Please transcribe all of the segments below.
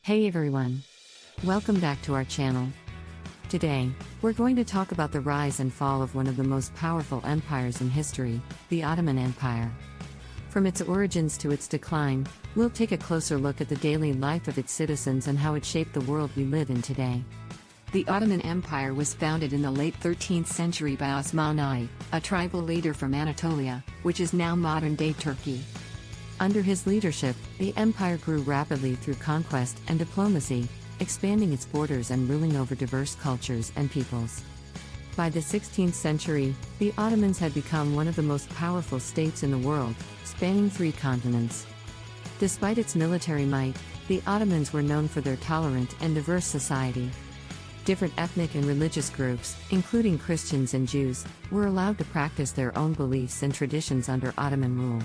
Hey everyone! Welcome back to our channel. Today, we're going to talk about the rise and fall of one of the most powerful empires in history, the Ottoman Empire. From its origins to its decline, we'll take a closer look at the daily life of its citizens and how it shaped the world we live in today. The Ottoman Empire was founded in the late 13th century by Osman I, a tribal leader from Anatolia, which is now modern-day Turkey. Under his leadership, the empire grew rapidly through conquest and diplomacy, expanding its borders and ruling over diverse cultures and peoples. By the 16th century, the Ottomans had become one of the most powerful states in the world, spanning 3 continents. Despite its military might, the Ottomans were known for their tolerant and diverse society. Different ethnic and religious groups, including Christians and Jews, were allowed to practice their own beliefs and traditions under Ottoman rule.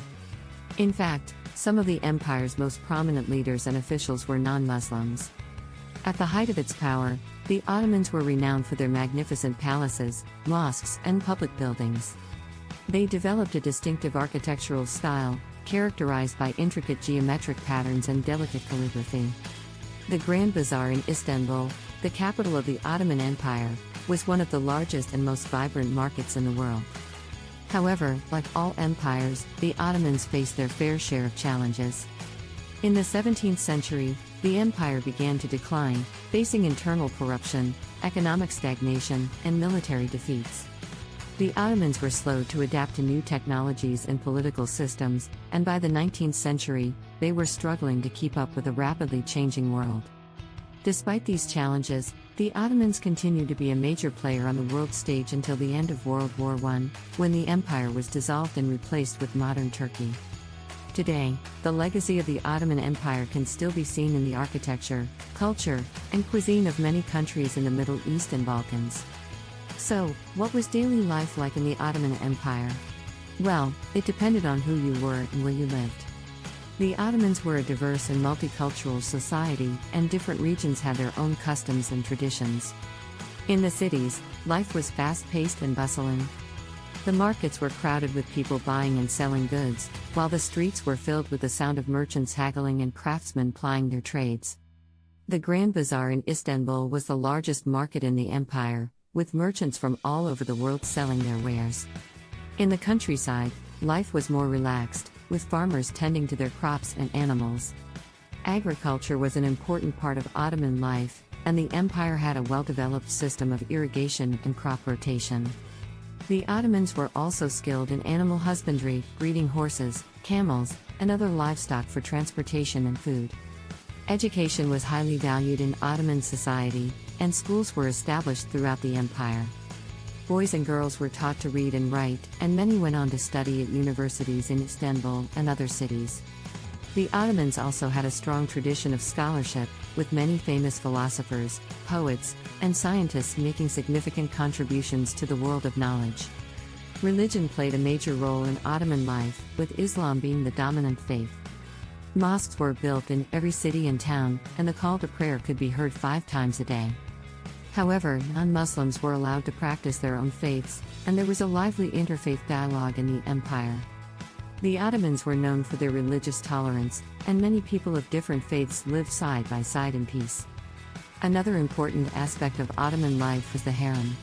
In fact, some of the empire's most prominent leaders and officials were non-Muslims. At the height of its power, the Ottomans were renowned for their magnificent palaces, mosques, and public buildings. They developed a distinctive architectural style, characterized by intricate geometric patterns and delicate calligraphy. The Grand Bazaar in Istanbul, the capital of the Ottoman Empire, was one of the largest and most vibrant markets in the world. However, like all empires, the Ottomans faced their fair share of challenges. In the 17th century, the empire began to decline, facing internal corruption, economic stagnation, and military defeats. The Ottomans were slow to adapt to new technologies and political systems, and by the 19th century, they were struggling to keep up with a rapidly changing world. Despite these challenges, the Ottomans continued to be a major player on the world stage until the end of World War I, when the empire was dissolved and replaced with modern Turkey. Today, the legacy of the Ottoman Empire can still be seen in the architecture, culture, and cuisine of many countries in the Middle East and Balkans. So, what was daily life like in the Ottoman Empire? Well, it depended on who you were and where you lived. The Ottomans were a diverse and multicultural society, and different regions had their own customs and traditions. In the cities, life was fast-paced and bustling. The markets were crowded with people buying and selling goods, while the streets were filled with the sound of merchants haggling and craftsmen plying their trades. The Grand Bazaar in Istanbul was the largest market in the empire, with merchants from all over the world selling their wares. In the countryside, life was more relaxed, with farmers tending to their crops and animals. Agriculture was an important part of Ottoman life, and the empire had a well-developed system of irrigation and crop rotation. The Ottomans were also skilled in animal husbandry, breeding horses, camels, and other livestock for transportation and food. Education was highly valued in Ottoman society, and schools were established throughout the empire. Boys and girls were taught to read and write, and many went on to study at universities in Istanbul and other cities. The Ottomans also had a strong tradition of scholarship, with many famous philosophers, poets, and scientists making significant contributions to the world of knowledge. Religion played a major role in Ottoman life, with Islam being the dominant faith. Mosques were built in every city and town, and the call to prayer could be heard 5 times a day. However, non-Muslims were allowed to practice their own faiths, and there was a lively interfaith dialogue in the empire. The Ottomans were known for their religious tolerance, and many people of different faiths lived side by side in peace. Another important aspect of Ottoman life was the harem.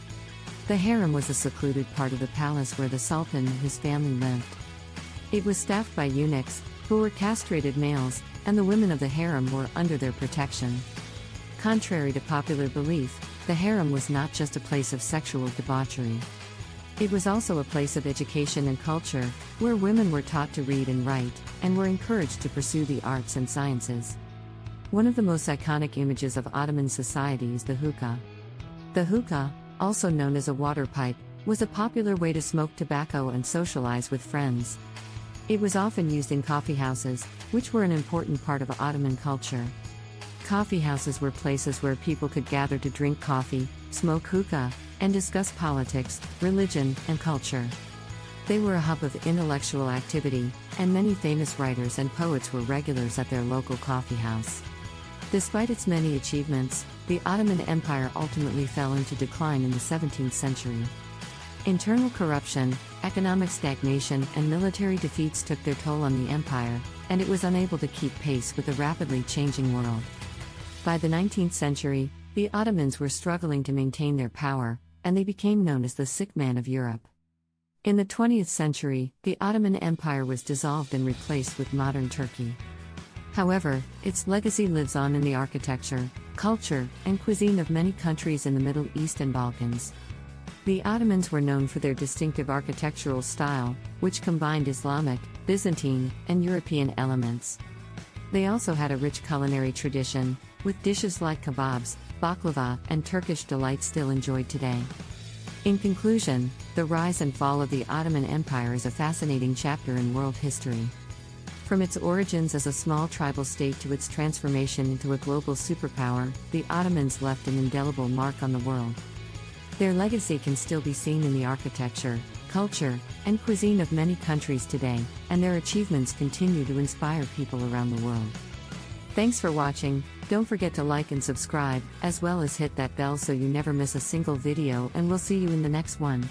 The harem was a secluded part of the palace where the Sultan and his family lived. It was staffed by eunuchs, who were castrated males, and the women of the harem were under their protection. Contrary to popular belief, the harem was not just a place of sexual debauchery. It was also a place of education and culture, where women were taught to read and write, and were encouraged to pursue the arts and sciences. One of the most iconic images of Ottoman society is the hookah. The hookah, also known as a water pipe, was a popular way to smoke tobacco and socialize with friends. It was often used in coffeehouses, which were an important part of Ottoman culture. Coffeehouses were places where people could gather to drink coffee, smoke hookah, and discuss politics, religion, and culture. They were a hub of intellectual activity, and many famous writers and poets were regulars at their local coffeehouse. Despite its many achievements, the Ottoman Empire ultimately fell into decline in the 17th century. Internal corruption, economic stagnation, and military defeats took their toll on the empire, and it was unable to keep pace with the rapidly changing world. By the 19th century, the Ottomans were struggling to maintain their power, and they became known as the sick man of Europe. In the 20th century, the Ottoman Empire was dissolved and replaced with modern Turkey. However, its legacy lives on in the architecture, culture, and cuisine of many countries in the Middle East and Balkans. The Ottomans were known for their distinctive architectural style, which combined Islamic, Byzantine, and European elements. They also had a rich culinary tradition, with dishes like kebabs, baklava, and Turkish delight still enjoyed today. In conclusion, the rise and fall of the Ottoman Empire is a fascinating chapter in world history. From its origins as a small tribal state to its transformation into a global superpower, the Ottomans left an indelible mark on the world. Their legacy can still be seen in the architecture, culture, and cuisine of many countries today, and their achievements continue to inspire people around the world. Thanks for watching. Don't forget to like and subscribe, as well as hit that bell so you never miss a single video, and we'll see you in the next one.